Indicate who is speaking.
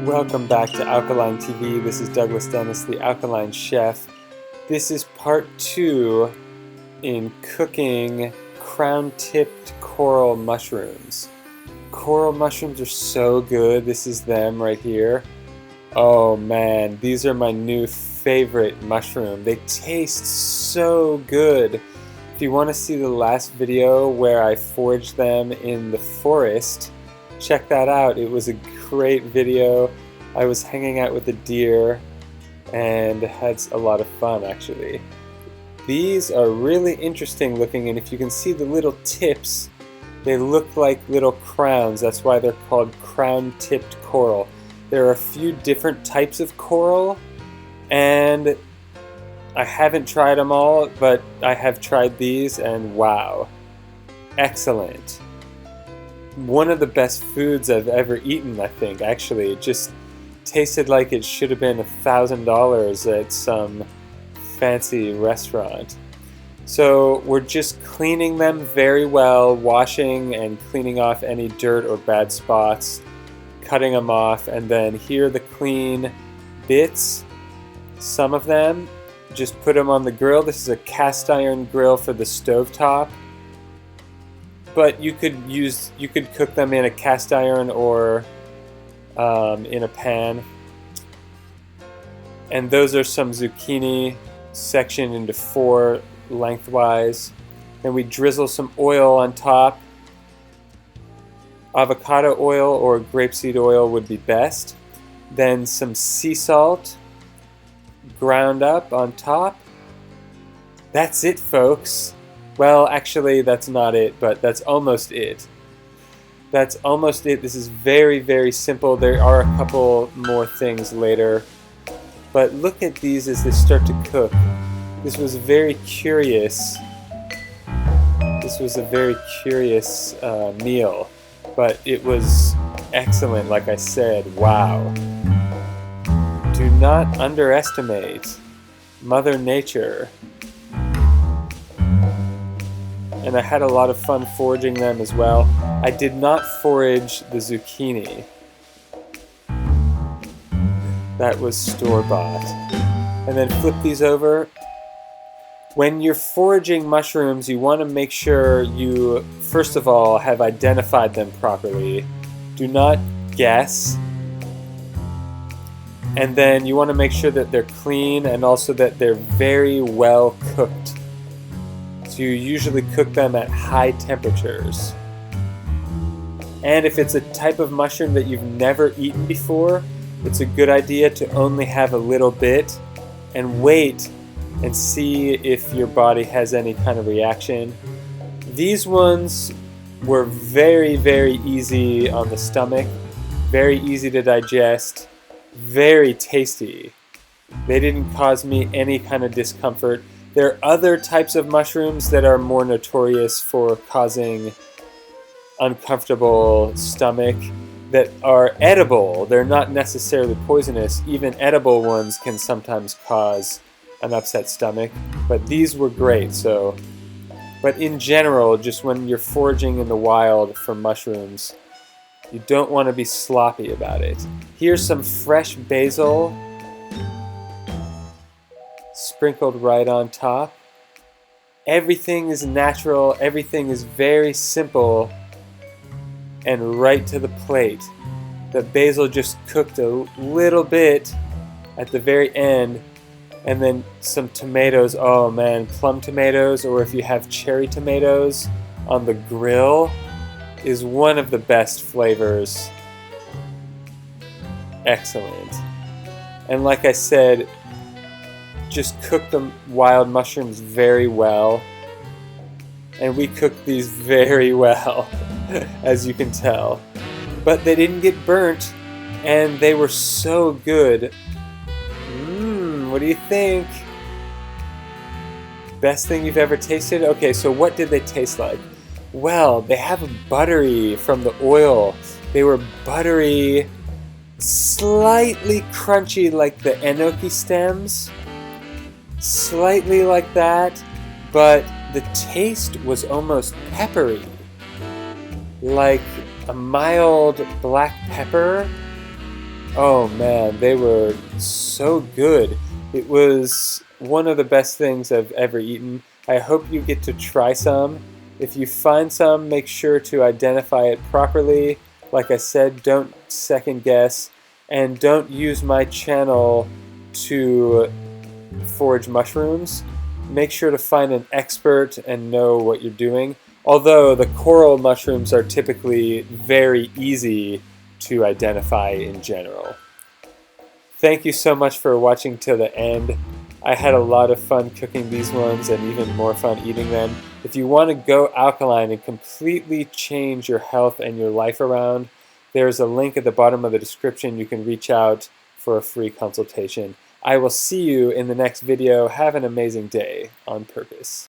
Speaker 1: Welcome back to Alkaline TV. This is Douglas Dennis, the Alkaline Chef. This is part 2 in cooking crown-tipped coral mushrooms. Coral mushrooms are so good. This is them right here. Oh man, these are my new favorite mushroom. They taste so good. If you want to see the last video where I foraged them in the forest, check that out. It was a great video. I was hanging out with a deer and had a lot of fun actually. These are really interesting looking, and if you can see the little tips, they look like little crowns. That's why they're called crown-tipped coral. There are a few different types of coral, and I haven't tried them all, but I have tried these, and wow, excellent. One of the best foods I've ever eaten, I think, actually. It just tasted like it should have been $1,000 at some fancy restaurant. So we're just cleaning them very well, washing and cleaning off any dirt or bad spots, cutting them off, and then here are the clean bits. Some of them, just put them on the grill. This is a cast iron grill for the stovetop. But you could cook them in a cast iron or in a pan. And those are some zucchini sectioned into 4 lengthwise. Then we drizzle some oil on top. Avocado oil or grapeseed oil would be best. Then some sea salt ground up on top. That's it, folks. Well, actually, that's not it, but that's almost it. That's almost it. This is very, very simple. There are a couple more things later. But look at these as they start to cook. This was very curious. This was a very curious meal. But it was excellent, like I said. Wow. Do not underestimate Mother Nature. And I had a lot of fun foraging them as well. I did not forage the zucchini. That was store-bought. And then flip these over. When you're foraging mushrooms, you want to make sure you, first of all, have identified them properly. Do not guess. And then you want to make sure that they're clean and also that they're very well cooked. You usually cook them at high temperatures. And if it's a type of mushroom that you've never eaten before, it's a good idea to only have a little bit and wait and see if your body has any kind of reaction. These ones were very, very easy on the stomach, very easy to digest, very tasty. They didn't cause me any kind of discomfort. There are other types of mushrooms that are more notorious for causing uncomfortable stomach that are edible. They're not necessarily poisonous. Even edible ones can sometimes cause an upset stomach, but these were great. But in general, just when you're foraging in the wild for mushrooms, you don't want to be sloppy about it. Here's some fresh basil sprinkled right on top. Everything is natural, everything is very simple and right to the plate. The basil just cooked a little bit at the very end, and then some tomatoes. Oh man, plum tomatoes, or if you have cherry tomatoes on the grill, is one of the best flavors. Excellent. And like I said, just cook the wild mushrooms very well, and we cooked these very well, as you can tell. But they didn't get burnt, and they were so good. What do you think? Best thing you've ever tasted? Okay, so what did they taste like? Well, they have a buttery from the oil. They were buttery, slightly crunchy like the enoki stems. Slightly like that, but the taste was almost peppery, like a mild black pepper, Oh man, they were so good. It was one of the best things I've ever eaten. I hope you get to try some. If you find some, make sure to identify it properly. Like I said, don't second guess, and don't use my channel to forage mushrooms. Make sure to find an expert and know what you're doing. Although the coral mushrooms are typically very easy to identify in general. Thank you so much for watching till the end. I had a lot of fun cooking these ones and even more fun eating them. If you want to go alkaline and completely change your health and your life around, there's a link at the bottom of the description. You can reach out for a free consultation. I will see you in the next video. Have an amazing day on purpose.